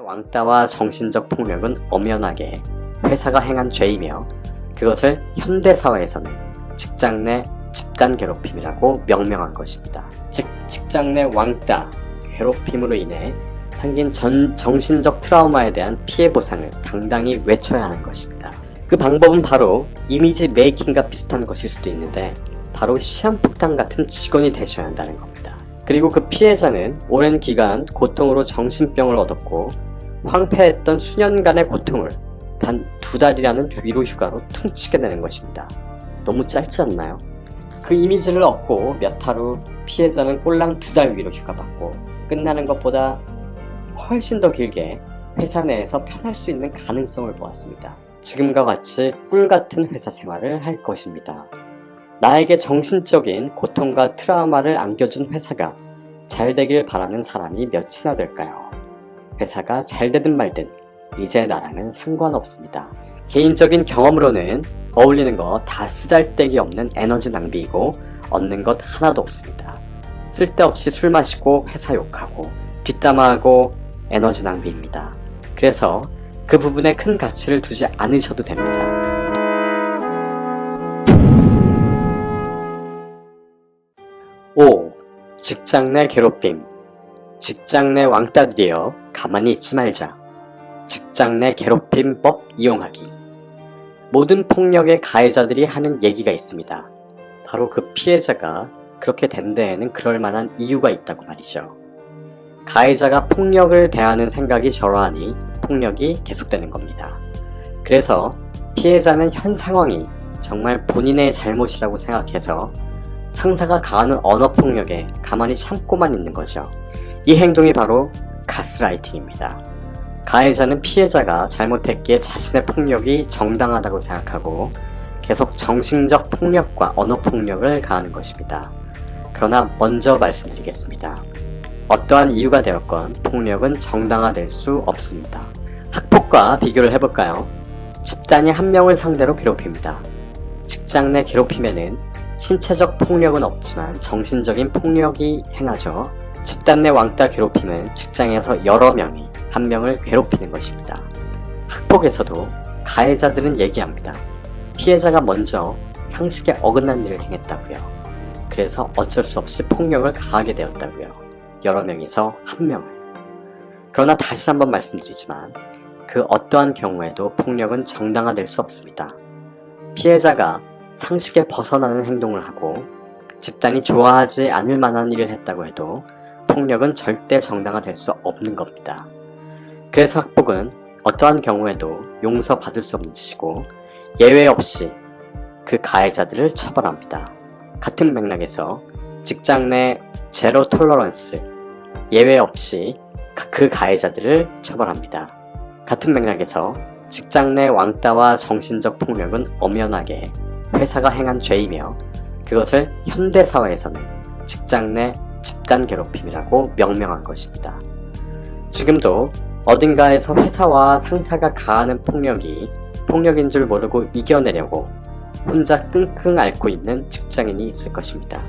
왕따와 정신적 폭력은 엄연하게 회사가 행한 죄이며 그것을 현대사회에서는 직장 내 집단 괴롭힘이라고 명명한 것입니다. 즉, 직장 내 왕따, 괴롭힘으로 인해 생긴 정신적 트라우마에 대한 피해 보상을 당당히 외쳐야 하는 것입니다. 그 방법은 바로 이미지 메이킹과 비슷한 것일 수도 있는데 바로 시한폭탄 같은 직원이 되셔야 한다는 겁니다. 그리고 그 피해자는 오랜 기간 고통으로 정신병을 얻었고 황폐했던 수년간의 고통을 단 2달이라는 위로 휴가로 퉁치게 되는 것입니다. 너무 짧지 않나요? 그 이미지를 얻고 몇 하루 피해자는 꼴랑 2달 위로 휴가 받고 끝나는 것보다 훨씬 더 길게 회사 내에서 편할 수 있는 가능성을 보았습니다. 지금과 같이 꿀같은 회사 생활을 할 것입니다. 나에게 정신적인 고통과 트라우마를 안겨준 회사가 잘 되길 바라는 사람이 몇이나 될까요? 회사가 잘 되든 말든 이제 나랑은 상관없습니다. 개인적인 경험으로는 어울리는 거 다 쓰잘데기 없는 에너지 낭비이고 얻는 것 하나도 없습니다. 쓸데없이 술 마시고 회사 욕하고 뒷담화하고 에너지 낭비입니다. 그래서 그 부분에 큰 가치를 두지 않으셔도 됩니다. 오, 직장 내 괴롭힘. 직장 내 왕따들이여 가만히 있지 말자. 직장 내 괴롭힘법 이용하기. 모든 폭력의 가해자들이 하는 얘기가 있습니다. 바로 그 피해자가 그렇게 된 데에는 그럴 만한 이유가 있다고 말이죠. 가해자가 폭력을 대하는 생각이 저러하니 폭력이 계속되는 겁니다. 그래서 피해자는 현 상황이 정말 본인의 잘못이라고 생각해서 상사가 가하는 언어폭력에 가만히 참고만 있는 거죠. 이 행동이 바로 가스라이팅입니다. 가해자는 피해자가 잘못했기에 자신의 폭력이 정당하다고 생각하고 계속 정신적 폭력과 언어폭력을 가하는 것입니다. 그러나 먼저 말씀드리겠습니다. 어떠한 이유가 되었건 폭력은 정당화될 수 없습니다. 학폭과 비교를 해볼까요? 집단이 한 명을 상대로 괴롭힙니다. 직장 내 괴롭힘에는 신체적 폭력은 없지만 정신적인 폭력이 행하죠. 집단 내 왕따 괴롭힘은 직장에서 여러 명이 한 명을 괴롭히는 것입니다. 학폭에서도 가해자들은 얘기합니다. 피해자가 먼저 상식에 어긋난 일을 행했다고요. 그래서 어쩔 수 없이 폭력을 가하게 되었다고요. 여러 명에서 한 명을. 그러나 다시 한번 말씀드리지만 그 어떠한 경우에도 폭력은 정당화될 수 없습니다. 피해자가 상식에 벗어나는 행동을 하고 집단이 좋아하지 않을 만한 일을 했다고 해도 폭력은 절대 정당화될 수 없는 겁니다. 그래서 학폭은 어떠한 경우에도 용서받을 수 없는 짓이고 예외 없이 그 가해자들을 처벌합니다. 같은 맥락에서 직장 내 제로 톨러런스, 예외 없이 그 가해자들을 처벌합니다. 같은 맥락에서 직장 내 왕따와 정신적 폭력은 엄연하게 회사가 행한 죄이며 그것을 현대사회에서는 직장 내 집단 괴롭힘이라고 명명한 것입니다. 지금도 어딘가에서 회사와 상사가 가하는 폭력이 폭력인 줄 모르고 이겨내려고 혼자 끙끙 앓고 있는 직장인이 있을 것입니다.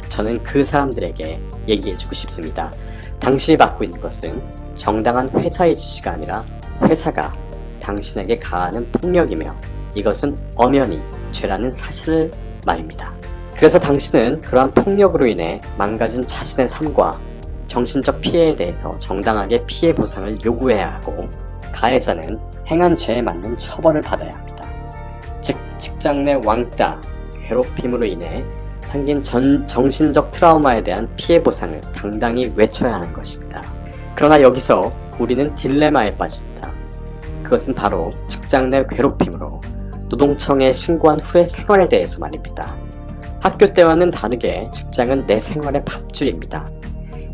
저는 그 사람들에게 얘기해주고 싶습니다. 당신이 받고 있는 것은 정당한 회사의 지시가 아니라 회사가 당신에게 가하는 폭력이며 이것은 엄연히 죄라는 사실을 말입니다. 그래서 당신은 그러한 폭력으로 인해 망가진 자신의 삶과 정신적 피해에 대해서 정당하게 피해 보상을 요구해야 하고 가해자는 행한 죄에 맞는 처벌을 받아야 합니다. 즉, 직장 내 왕따, 괴롭힘으로 인해 생긴 정신적 트라우마에 대한 피해 보상을 당당히 외쳐야 하는 것입니다. 그러나 여기서 우리는 딜레마에 빠집니다. 그것은 바로 직장 내 괴롭힘으로 노동청에 신고한 후의 생활에 대해서 말입니다. 학교 때와는 다르게 직장은 내 생활의 밥줄입니다.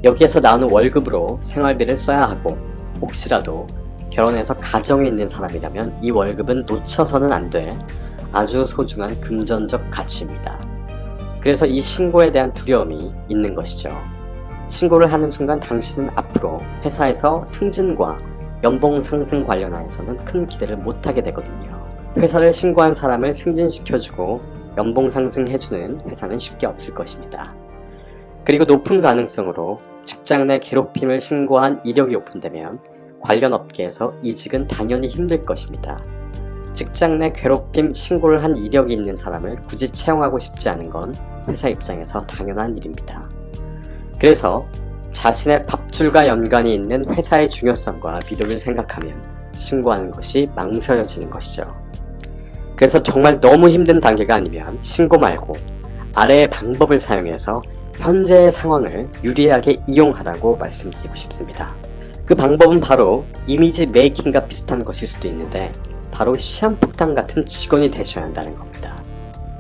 여기에서 나오는 월급으로 생활비를 써야 하고 혹시라도 결혼해서 가정이 있는 사람이라면 이 월급은 놓쳐서는 안 될 아주 소중한 금전적 가치입니다. 그래서 이 신고에 대한 두려움이 있는 것이죠. 신고를 하는 순간 당신은 앞으로 회사에서 승진과 연봉 상승 관련하여서는 큰 기대를 못하게 되거든요. 회사를 신고한 사람을 승진시켜주고 연봉 상승해주는 회사는 쉽게 없을 것입니다. 그리고 높은 가능성으로 직장 내 괴롭힘을 신고한 이력이 오픈되면 관련 업계에서 이직은 당연히 힘들 것입니다. 직장 내 괴롭힘 신고를 한 이력이 있는 사람을 굳이 채용하고 싶지 않은 건 회사 입장에서 당연한 일입니다. 그래서 자신의 밥줄과 연관이 있는 회사의 중요성과 미래를 생각하면 신고하는 것이 망설여지는 것이죠. 그래서 정말 너무 힘든 단계가 아니면 신고 말고 아래의 방법을 사용해서 현재의 상황을 유리하게 이용하라고 말씀드리고 싶습니다. 그 방법은 바로 이미지 메이킹과 비슷한 것일 수도 있는데 바로 시한폭탄 같은 직원이 되셔야 한다는 겁니다.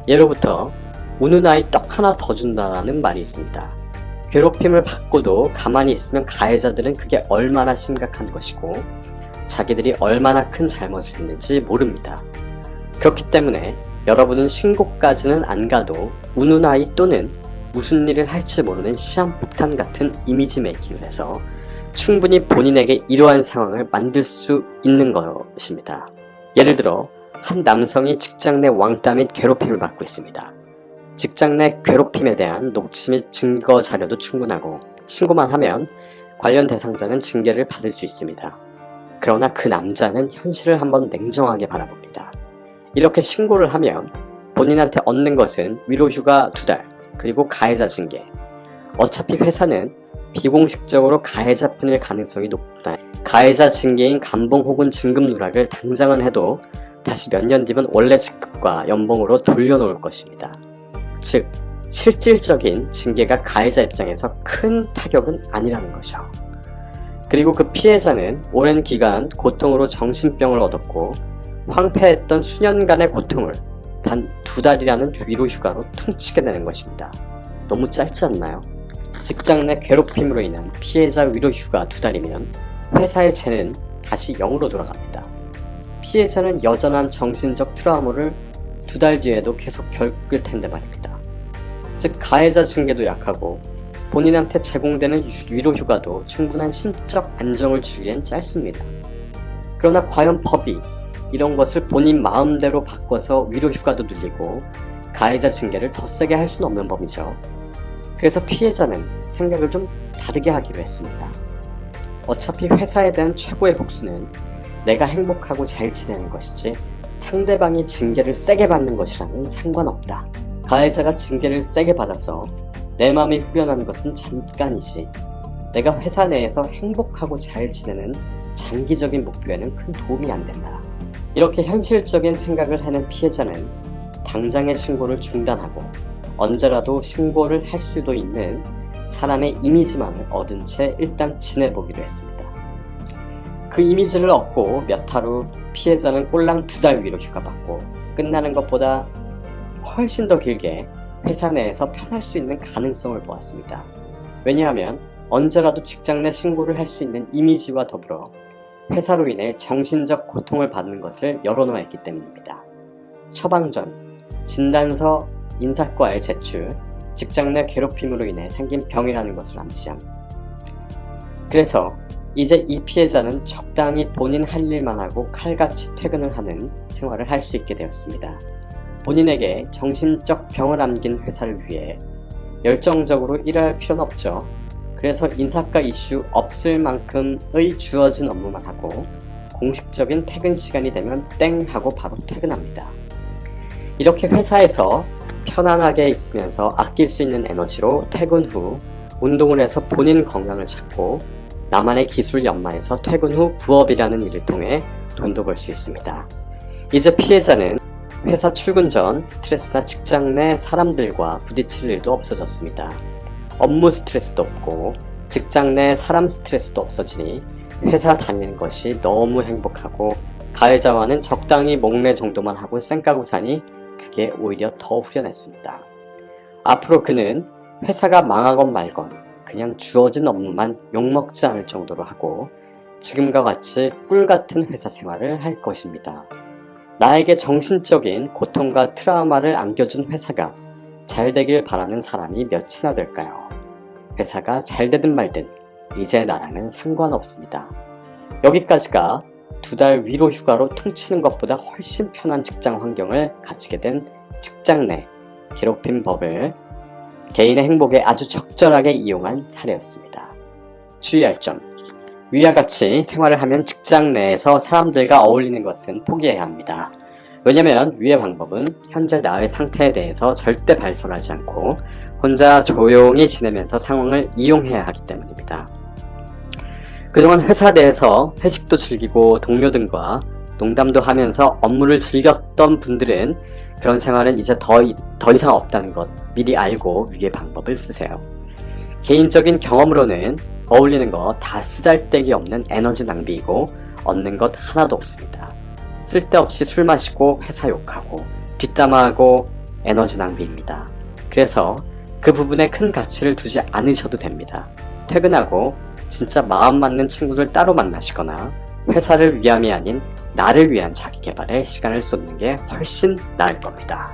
예로부터 우는 아이 떡 하나 더 준다라는 말이 있습니다. 괴롭힘을 받고도 가만히 있으면 가해자들은 그게 얼마나 심각한 것이고 자기들이 얼마나 큰 잘못을 했는지 모릅니다. 그렇기 때문에 여러분은 신고까지는 안 가도 우는 아이 또는 무슨 일을 할지 모르는 시한폭탄 같은 이미지 메이킹을 해서 충분히 본인에게 이러한 상황을 만들 수 있는 것입니다. 예를 들어 한 남성이 직장 내 왕따 및 괴롭힘을 받고 있습니다. 직장 내 괴롭힘에 대한 녹취 및 증거 자료도 충분하고 신고만 하면 관련 대상자는 징계를 받을 수 있습니다. 그러나 그 남자는 현실을 한번 냉정하게 바라봅니다. 이렇게 신고를 하면 본인한테 얻는 것은 위로휴가 2달, 그리고 가해자 징계. 어차피 회사는 비공식적으로 가해자 편일 가능성이 높다. 가해자 징계인 감봉 혹은 진급 누락을 당장은 해도 다시 몇 년 뒤면 원래 직급과 연봉으로 돌려놓을 것입니다. 즉, 실질적인 징계가 가해자 입장에서 큰 타격은 아니라는 것이죠. 그리고 그 피해자는 오랜 기간 고통으로 정신병을 얻었고 황폐했던 수년간의 고통을 단 2달이라는 위로휴가로 퉁치게 되는 것입니다. 너무 짧지 않나요? 직장 내 괴롭힘으로 인한 피해자 위로휴가 2달이면 회사의 재는 다시 0으로 돌아갑니다. 피해자는 여전한 정신적 트라우마를 2달 뒤에도 계속 겪을 텐데 말입니다. 즉 가해자 징계도 약하고 본인한테 제공되는 위로휴가도 충분한 심적 안정을 주기엔 짧습니다. 그러나 과연 법이 이런 것을 본인 마음대로 바꿔서 위로휴가도 늘리고 가해자 징계를 더 세게 할 수는 없는 법이죠. 그래서 피해자는 생각을 좀 다르게 하기로 했습니다. 어차피 회사에 대한 최고의 복수는 내가 행복하고 잘 지내는 것이지 상대방이 징계를 세게 받는 것이랑은 상관없다. 가해자가 징계를 세게 받아서 내 마음이 후련한 것은 잠깐이지 내가 회사 내에서 행복하고 잘 지내는 장기적인 목표에는 큰 도움이 안 된다. 이렇게 현실적인 생각을 하는 피해자는 당장의 신고를 중단하고 언제라도 신고를 할 수도 있는 사람의 이미지만을 얻은 채 일단 지내보기로 했습니다. 그 이미지를 얻고 몇 달 후 피해자는 꼴랑 2달 위로휴가 받고 끝나는 것보다 훨씬 더 길게 회사 내에서 편할 수 있는 가능성을 보았습니다. 왜냐하면 언제라도 직장 내 신고를 할 수 있는 이미지와 더불어 회사로 인해 정신적 고통을 받는 것을 열어놓았기 때문입니다. 처방전, 진단서, 인사과의 제출, 직장 내 괴롭힘으로 인해 생긴 병이라는 것을 암시함. 그래서 이제 이 피해자는 적당히 본인 할 일만 하고 칼같이 퇴근을 하는 생활을 할 수 있게 되었습니다. 본인에게 정신적 병을 안긴 회사를 위해 열정적으로 일할 필요는 없죠. 그래서 인사과 이슈 없을 만큼의 주어진 업무만 하고 공식적인 퇴근 시간이 되면 땡 하고 바로 퇴근합니다. 이렇게 회사에서 편안하게 있으면서 아낄 수 있는 에너지로 퇴근 후 운동을 해서 본인 건강을 찾고 나만의 기술 연마해서 퇴근 후 부업이라는 일을 통해 돈도 벌 수 있습니다. 이제 피해자는 회사 출근 전 스트레스나 직장 내 사람들과 부딪힐 일도 없어졌습니다. 업무 스트레스도 없고 직장 내 사람 스트레스도 없어지니 회사 다니는 것이 너무 행복하고 가해자와는 적당히 목례 정도만 하고 쌩까고 사니 그게 오히려 더 후련했습니다. 앞으로 그는 회사가 망하건 말건 그냥 주어진 업무만 욕먹지 않을 정도로 하고 지금과 같이 꿀같은 회사 생활을 할 것입니다. 나에게 정신적인 고통과 트라우마를 안겨준 회사가 잘 되길 바라는 사람이 몇이나 될까요? 회사가 잘 되든 말든 이제 나랑은 상관없습니다. 여기까지가 2달 위로 휴가로 퉁치는 것보다 훨씬 편한 직장 환경을 가지게 된 직장 내 괴롭힘 법을 개인의 행복에 아주 적절하게 이용한 사례였습니다. 주의할 점: 위와 같이 생활을 하면 직장 내에서 사람들과 어울리는 것은 포기해야 합니다. 왜냐면 위의 방법은 현재 나의 상태에 대해서 절대 발설하지 않고 혼자 조용히 지내면서 상황을 이용해야 하기 때문입니다. 그동안 회사 내에서 회식도 즐기고 동료들과 농담도 하면서 업무를 즐겼던 분들은 그런 생활은 이제 더 이상 없다는 것 미리 알고 위의 방법을 쓰세요. 개인적인 경험으로는 어울리는 거 다 쓰잘데기 없는 에너지 낭비이고 얻는 것 하나도 없습니다. 쓸데없이 술 마시고 회사 욕하고 뒷담화하고 에너지 낭비입니다. 그래서 그 부분에 큰 가치를 두지 않으셔도 됩니다. 퇴근하고 진짜 마음 맞는 친구들 따로 만나시거나 회사를 위함이 아닌 나를 위한 자기 개발에 시간을 쏟는 게 훨씬 나을 겁니다.